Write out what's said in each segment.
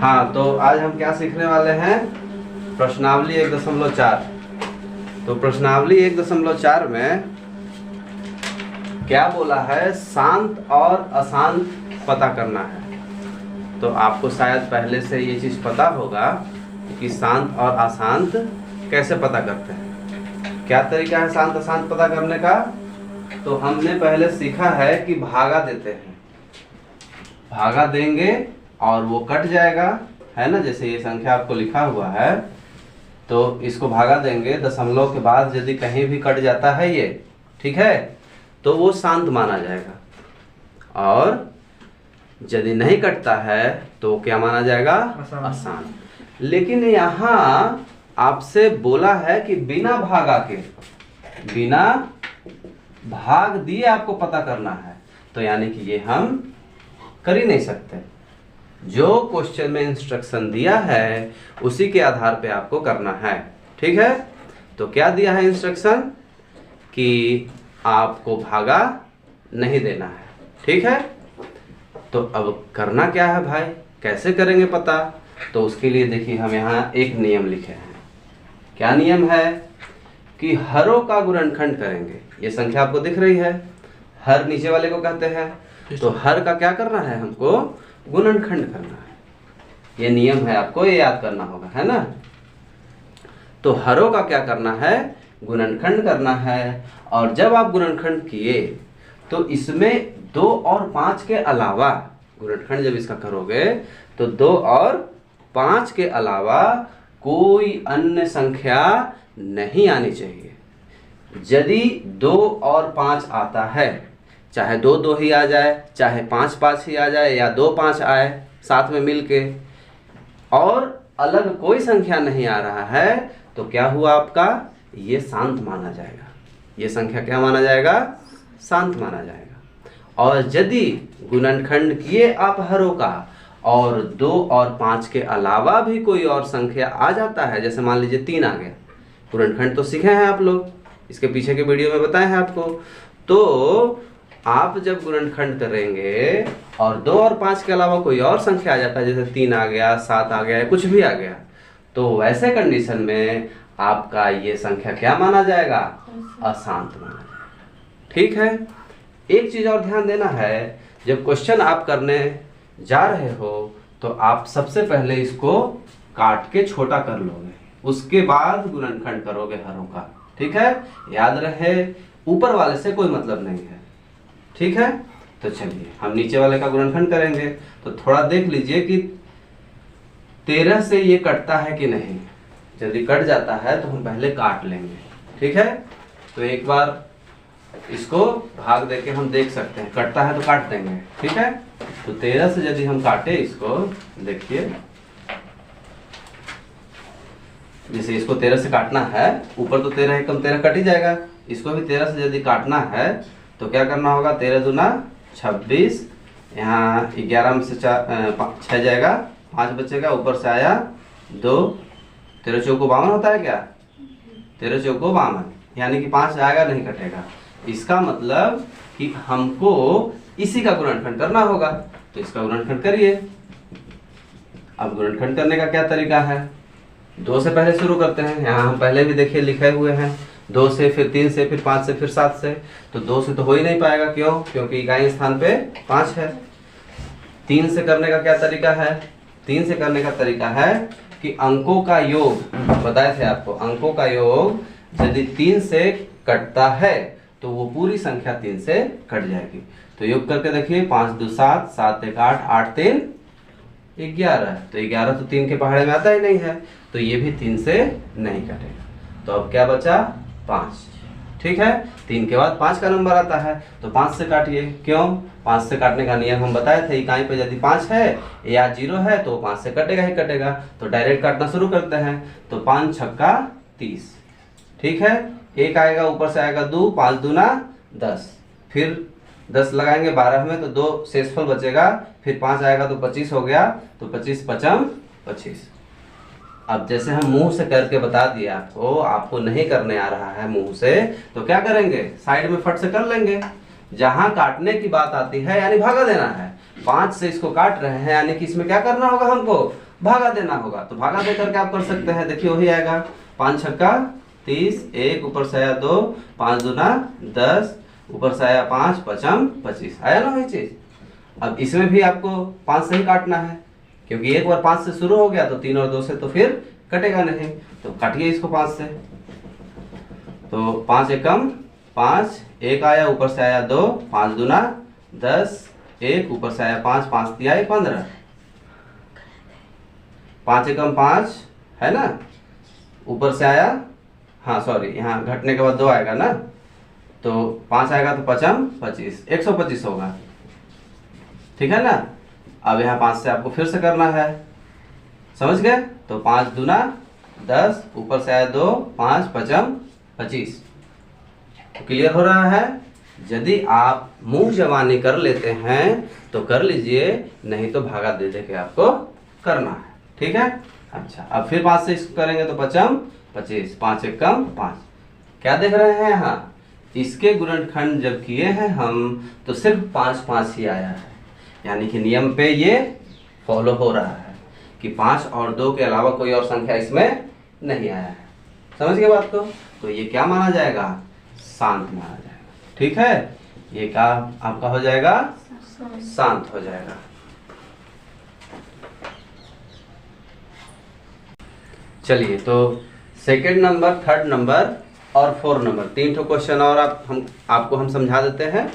हाँ, तो आज हम क्या सीखने वाले हैं? प्रश्नावली 1.4। तो प्रश्नावली 1.4 में क्या बोला है? शांत और अशांत पता करना है। तो आपको शायद पहले से ये चीज़ पता होगा कि शांत और अशांत कैसे पता करते हैं। क्या तरीका है शांत अशांत पता करने का? तो हमने पहले सीखा है कि भागा देते हैं, भागा देंगे और वो कट जाएगा, है ना। जैसे ये संख्या आपको लिखा हुआ है, तो इसको भागा देंगे, दशमलव के बाद यदि कहीं भी कट जाता है ये, ठीक है, तो वो शांत माना जाएगा। और यदि नहीं कटता है तो क्या माना जाएगा? अशांत। लेकिन यहाँ आपसे बोला है कि बिना भागा के, बिना भाग दिए आपको पता करना है। तो यानी कि ये हम कर ही नहीं सकते। जो क्वेश्चन में इंस्ट्रक्शन दिया है उसी के आधार पे आपको करना है, ठीक है। तो क्या दिया है इंस्ट्रक्शन? कि आपको भागा नहीं देना है, ठीक है। तो अब करना क्या है भाई, कैसे करेंगे पता? तो उसके लिए देखिए हम यहाँ एक नियम लिखे हैं। क्या नियम है? कि हरों का गुणनखंड करेंगे। ये संख्या आपको दिख रही है, हर नीचे वाले को कहते हैं। तो हर का क्या करना है? हमको गुणनखंड करना है। ये नियम है, आपको ये याद करना होगा, है ना। तो हरों का क्या करना है? गुणनखंड करना है। और जब आप गुणनखंड किए तो इसमें 2 और 5 के अलावा, गुणनखंड जब इसका करोगे तो 2 और 5 के अलावा कोई अन्य संख्या नहीं आनी चाहिए। यदि 2 और 5 आता है, चाहे 2 2 ही आ जाए, चाहे 5 5 ही आ जाए, या 2 5 आए साथ में मिलके, और अलग कोई संख्या नहीं आ रहा है, तो क्या हुआ आपका? ये शांत माना जाएगा। ये संख्या क्या माना जाएगा? शांत माना जाएगा। और यदि गुणनखंड किए आप हरों का और 2 और 5 के अलावा भी कोई और संख्या आ जाता है, जैसे मान लीजिए 3 आ गया, गुणनखंड तो सीखे हैं आप लोग, इसके पीछे के वीडियो में बताए हैं आपको। तो आप जब गुणनखंड करेंगे और 2 और 5 के अलावा कोई और संख्या आ जाता है, जैसे 3 आ गया, 7 आ गया, कुछ भी आ गया, तो वैसे कंडीशन में आपका ये संख्या क्या माना जाएगा? अशांत माना जाएगा, ठीक है। एक चीज और ध्यान देना है, जब क्वेश्चन आप करने जा रहे हो तो आप सबसे पहले इसको काट के छोटा कर लोगे, उसके बाद गुणनखंड करोगे हरों का, ठीक है। याद रहे, ऊपर वाले से कोई मतलब नहीं है, ठीक है। तो चलिए हम नीचे वाले का गुणनखंड करेंगे। तो थोड़ा देख लीजिए कि 13 से ये कटता है कि नहीं। यदि कट जाता है तो हम पहले काट लेंगे, ठीक है। तो एक बार इसको भाग देके हम देख सकते हैं, कटता है तो काट देंगे, ठीक है। तो 13 से यदि हम काटे इसको, देखिए जैसे इसको 13 से काटना है, ऊपर तो 13 है, कम 13 कट ही जाएगा। इसको भी 13 से यदि काटना है तो क्या करना होगा? 13 दूना 26, यहाँ 11 में से 6 जाएगा, 5 बचेगा, ऊपर से आया 2, 13 चौको 52 होता है क्या? 13 चौको 52, यानी कि 5 आएगा, नहीं कटेगा। इसका मतलब कि हमको इसी का गुणनखंड करना होगा, तो इसका गुणनखंड करिए। अब गुणनखंड करने का क्या तरीका है? 2 से पहले शुरू करते हैं। यहाँ हम पहले भी देखिए लिखे हुए हैं, 2 से, फिर 3 से, फिर 5 से, फिर 7 से। तो 2 से तो हो ही नहीं पाएगा, क्यों? क्योंकि इकाई स्थान पे 5 है। 3 से करने का क्या तरीका है? 3 से करने का तरीका है कि अंकों का योग, बताए थे आपको, अंकों का योग यदि 3 से कटता है तो वो पूरी संख्या 3 से कट जाएगी। तो योग करके देखिए, 5 2 7, 7 1 8, 8 3 11। तो 11 तो 3 के पहाड़े में आता ही नहीं है, तो ये भी 3 से नहीं कटेगा। तो अब क्या बचा? 5, ठीक है। 3 के बाद 5 का नंबर आता है, तो 5 से काटिए। क्यों? 5 से काटने का नियम हम बताए थे, इकाई पे यदि 5 है या 0 है तो 5 से कटेगा ही कटेगा। तो डायरेक्ट काटना शुरू करते हैं। तो 5 छक्का 30, ठीक है। 1 आएगा, ऊपर से आएगा 2, 5 दूना 10, फिर 10 लगाएंगे 12 में तो 2 शेषफल बचेगा, फिर 5 आएगा तो 25 हो गया, तो 25 पचम 25। अब जैसे हम मुंह से करके बता दिए आपको नहीं करने आ रहा है मुंह से, तो क्या करेंगे? साइड में फट से कर लेंगे। जहां काटने की बात आती है यानी भागा देना है, 5 से इसको काट रहे हैं, यानी कि इसमें क्या करना होगा, हमको भागा देना होगा। तो भागा दे करके आप कर सकते हैं, देखिए वही आएगा 5 छक्का 30, 1 ऊपर से आया 2, 5 दूना 10, ऊपर से आया 5, 5 25, आया ना वही चीज। अब इसमें भी आपको 5 से ही काटना है, क्योंकि एक बार 5 से शुरू हो गया तो 3 और 2 से तो फिर कटेगा नहीं, तो काटिए इसको 5 से। तो 5 एकम 5, 1 आया ऊपर से आया 2, 5 दूना 10, 1 ऊपर से आया 5, 5 तिया 15, 5 एकम 5 है ना, ऊपर से आया, हाँ सॉरी यहाँ घटने के बाद 2 आएगा ना, तो 5 आएगा तो 5 25, 125 होगा, ठीक है ना। अब यहाँ 5 से आपको फिर से करना है, समझ गए। तो 5 दूना 10, ऊपर से आया 2, 5 5 25। क्लियर हो रहा है। यदि आप मुंह जबानी कर लेते हैं तो कर लीजिए, नहीं तो भागा दे दे के आपको करना है, ठीक है। अच्छा, अब फिर 5 से इसको करेंगे तो 5 25, 5 एकम 5। क्या देख रहे हैं यहाँ, इसके गुणनखंड जब किए हैं हम तो सिर्फ 5 5 ही आया है, यानी कि नियम पे ये फॉलो हो रहा है कि 5 और 2 के अलावा कोई और संख्या इसमें नहीं आया है। समझ गए बात को। तो ये क्या माना जाएगा, शांत माना जाएगा, ठीक है। ये क्या आपका हो जाएगा, शांत हो जाएगा। चलिए, तो सेकंड नंबर, थर्ड नंबर और फोर्थ नंबर, 3 ठो क्वेश्चन और आपको हम समझा देते हैं,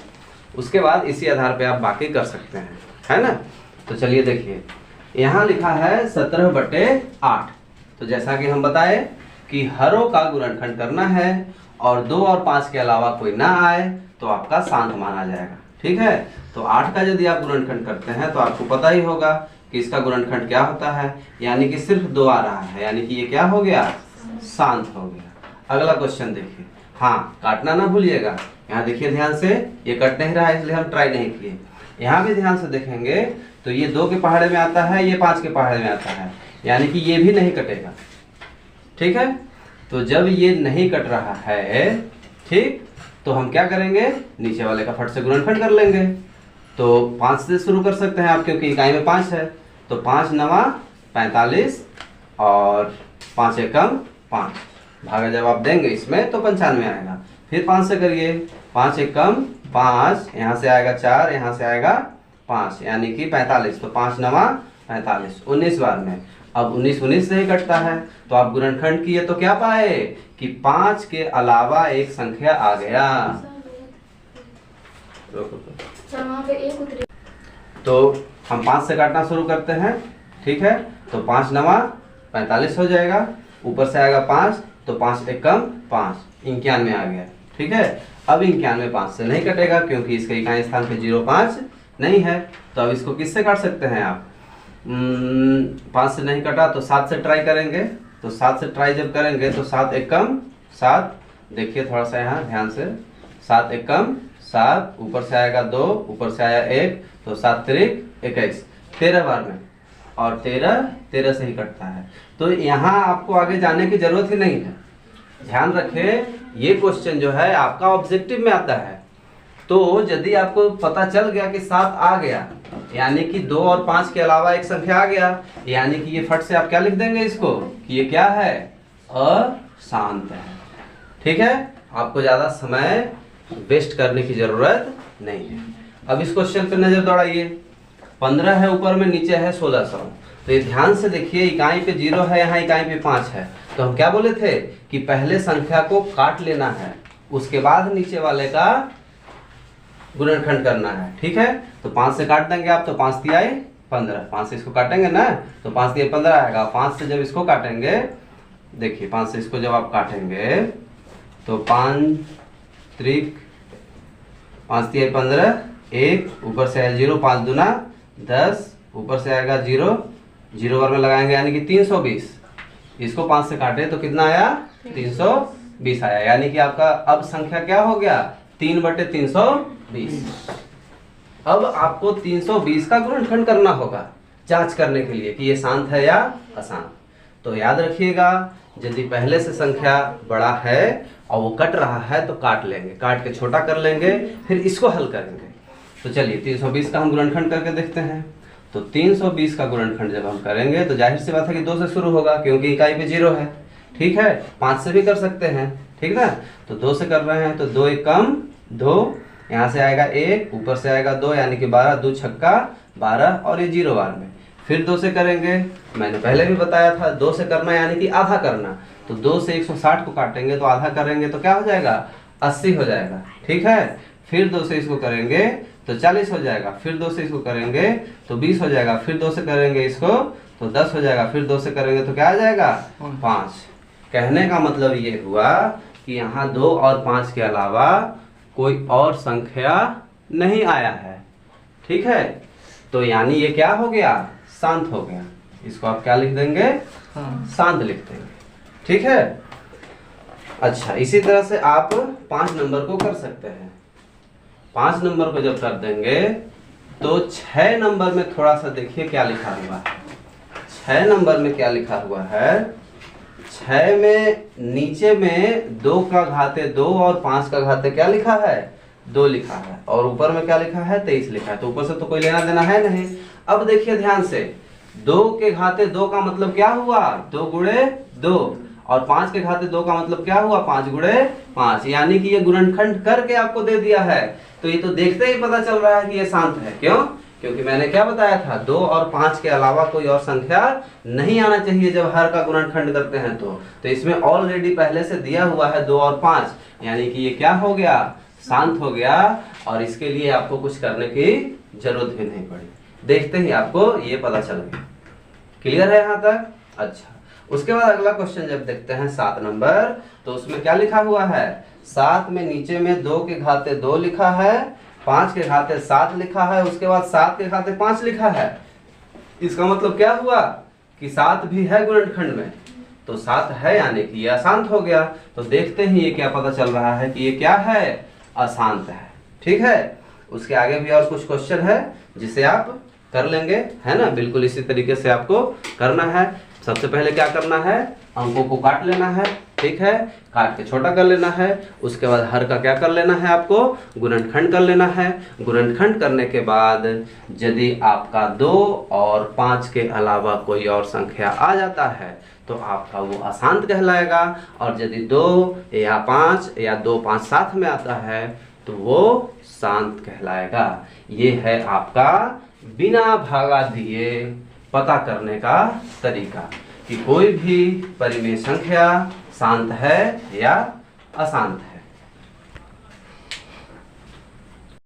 उसके बाद इसी आधार पे आप बाकी कर सकते हैं, है ना। तो चलिए देखिए, यहाँ लिखा है 17/8। तो जैसा कि हम बताए कि हरों का गुणनखंड करना है और 2 और 5 के अलावा कोई ना आए तो आपका शांत माना जाएगा, ठीक है। तो 8 का यदि आप गुणनखंड करते हैं तो आपको पता ही होगा कि इसका गुणनखंड क्या होता है, यानी कि सिर्फ 2 आ रहा है, यानी कि ये क्या हो गया, शांत हो गया। अगला क्वेश्चन देखिए, हाँ काटना ना भूलिएगा। यहाँ देखिए ध्यान से, ये कट नहीं रहा है इसलिए हम ट्राई नहीं किए। यहाँ भी ध्यान से देखेंगे तो ये 2 के पहाड़े में आता है, ये 5 के पहाड़े में आता है, यानी कि ये भी नहीं कटेगा, ठीक है। तो जब ये नहीं कट रहा है, ठीक, तो हम क्या करेंगे, नीचे वाले का फट से गुणनखंड कर लेंगे। तो 5 से शुरू कर सकते हैं आप, क्योंकि इकाई में 5 है। तो 5 9 45 और 5 एकम 5, भागा जब आप देंगे इसमें तो 95 आएगा। फिर 5 से करिए, 5 एकम 5, यहाँ से आएगा 4, यहाँ से आएगा 5, यानी कि 45। तो 5 9 45, 19 बार में। अब 19 19 से ही कटता है, तो आप गुणनखंड किए तो क्या पाए कि 5 के अलावा एक संख्या आ गया। तो हम 5 से काटना शुरू करते हैं, ठीक है। तो 5 9 45 हो जाएगा, ऊपर से आएगा 5, तो 5 एकम 5, 91 आ गया, ठीक है। अब 91 5 से नहीं कटेगा, क्योंकि इसके इकाई स्थान पे 0 5 नहीं है। तो अब इसको किससे काट सकते हैं आप, 5 से नहीं कटा तो 7 से ट्राई करेंगे। तो 7 से ट्राई जब करेंगे तो 7 एकम 7, देखिए थोड़ा सा यहाँ ध्यान से, 7 एकम 7, ऊपर से आएगा 2, ऊपर से आया 1, तो 7 3 21, 13 बार में, और 13 से ही कटता है। तो यहाँ आपको आगे जाने की जरूरत ही नहीं है। ध्यान रखें, ये क्वेश्चन जो है आपका ऑब्जेक्टिव में आता है। तो यदि आपको पता चल गया कि 7 आ गया, यानी कि 2 और 5 के अलावा एक संख्या आ गया, यानी कि ये फट से आप क्या लिख देंगे इसको कि ये क्या है, अशांत है, ठीक है। आपको ज्यादा समय वेस्ट करने की जरूरत नहीं है। अब इस क्वेश्चन पे नजर दौड़ाइए, 15 है ऊपर में, नीचे है 1600। तो ये ध्यान से देखिए, इकाई पे 0 है, यहाँ इकाई पे 5 है। तो हम क्या बोले थे कि पहले संख्या को काट लेना है, उसके बाद नीचे वाले का गुणनखंड करना है, ठीक है। तो 5 से काट देंगे आप, तो 5 तिया 15, 5 से इसको काटेंगे ना तो 5 तिया 15 आएगा। 5 से जब इसको काटेंगे, देखिए 5 से इसको जब आप काटेंगे तो 5 त्रिक 5 तिया 15, 1 ऊपर से आया 0, 5 दूना 10, ऊपर से आएगा 0, 0 बार में लगाएंगे, यानी कि 320। इसको 5 से काटे तो कितना आया, 320 आया, यानी कि आपका अब संख्या क्या हो गया, 3/320। अब आपको 320 का गुणनखंड करना होगा जांच करने के लिए कि ये शांत है या अशांत। तो याद रखिएगा, यदि पहले से संख्या बड़ा है और वो कट रहा है तो काट लेंगे, काट के छोटा कर लेंगे, फिर इसको हल करेंगे। तो चलिए 320 का हम गुणनखंड करके देखते हैं। तो 320 का गुणनखंड जब हम करेंगे तो जाहिर सी बात है कि 2 से शुरू होगा, क्योंकि इकाई पे 0 है। ठीक है, 5 से भी कर सकते हैं, ठीक ना। तो 2 से कर रहे हैं तो 2 एक कम 2, यहाँ से आएगा 1, ऊपर से आएगा 2, यानी कि 12, 2 छक्का 12, और ये 0 बार में। फिर 2 से करेंगे, मैंने पहले भी बताया था 2 से करना यानी कि आधा करना। तो 2 से 160 को काटेंगे तो आधा करेंगे तो क्या हो जाएगा, 80 हो जाएगा। ठीक है, फिर 2 से इसको करेंगे तो 40 हो जाएगा, फिर 2 से इसको करेंगे तो 20 हो जाएगा, फिर 2 से करेंगे इसको तो 10 हो जाएगा, फिर 2 से करेंगे तो क्या आ जाएगा, 5। कहने का मतलब ये हुआ कि यहाँ 2 और 5 के अलावा कोई और संख्या नहीं आया है। ठीक है, तो यानी ये क्या हो गया, शांत हो गया। इसको आप क्या लिख देंगे, शांत लिख देंगे। ठीक है, अच्छा इसी तरह से आप 5 नंबर को कर सकते हैं। 5 नंबर को जब कर देंगे तो 6 नंबर में थोड़ा सा देखिए क्या लिखा हुआ है। 6 नंबर में क्या लिखा हुआ है, 6 में नीचे में 2 का घाते 2 और 5 का घाते क्या लिखा है, 2 लिखा है, और ऊपर में क्या लिखा है, 23 लिखा है। तो ऊपर से तो कोई लेना देना है नहीं। अब देखिए ध्यान से, 2 के घाते 2 का मतलब क्या हुआ, 2 गुणे 2, और 5 के घाते 2 का मतलब क्या हुआ, 5 गुणे 5, यानी कि ये गुणनखंड करके आपको दे दिया है। तो ये तो देखते ही पता चल रहा है कि ये शांत है। क्यों, क्योंकि मैंने क्या बताया था, 2 और 5 के अलावा कोई और संख्या नहीं आना चाहिए जब हर का गुणनखंड करते हैं। तो इसमें ऑलरेडी पहले से दिया हुआ है 2 और 5, यानी कि ये क्या हो गया, शांत हो गया, और इसके लिए आपको कुछ करने की जरूरत भी नहीं पड़ी। देखते ही आपको ये पता चल गया। क्लियर है यहाँ तक? अच्छा, उसके बाद अगला क्वेश्चन जब देखते हैं 7 नंबर, तो उसमें क्या लिखा हुआ है, 7 में नीचे में 2 के घाते 2 लिखा है, 5 के घाते 7 लिखा है, उसके बाद 7 के घाते 5 लिखा है। इसका मतलब क्या हुआ कि 7 भी है गुणनखंड में, तो 7 है यानी कि ये अशांत हो गया। तो देखते ही ये क्या पता चल रहा है कि ये क्या है, अशांत है। ठीक है, उसके आगे भी और कुछ क्वेश्चन है जिसे आप कर लेंगे, है ना। बिल्कुल इसी तरीके से आपको करना है। सबसे पहले क्या करना है, अंकों को काट लेना है। ठीक है, काट के छोटा कर लेना है। उसके बाद हर का क्या कर लेना है, आपको गुणनखंड कर लेना है। गुणनखंड करने के बाद यदि आपका 2 और 5 के अलावा कोई और संख्या आ जाता है तो आपका वो अशांत कहलाएगा, और यदि 2 या 5 या 2 5 साथ में आता है तो वो शांत कहलाएगा। ये है आपका बिना भागा दिए पता करने का तरीका कि कोई भी परिमेय संख्या शांत है या अशांत है।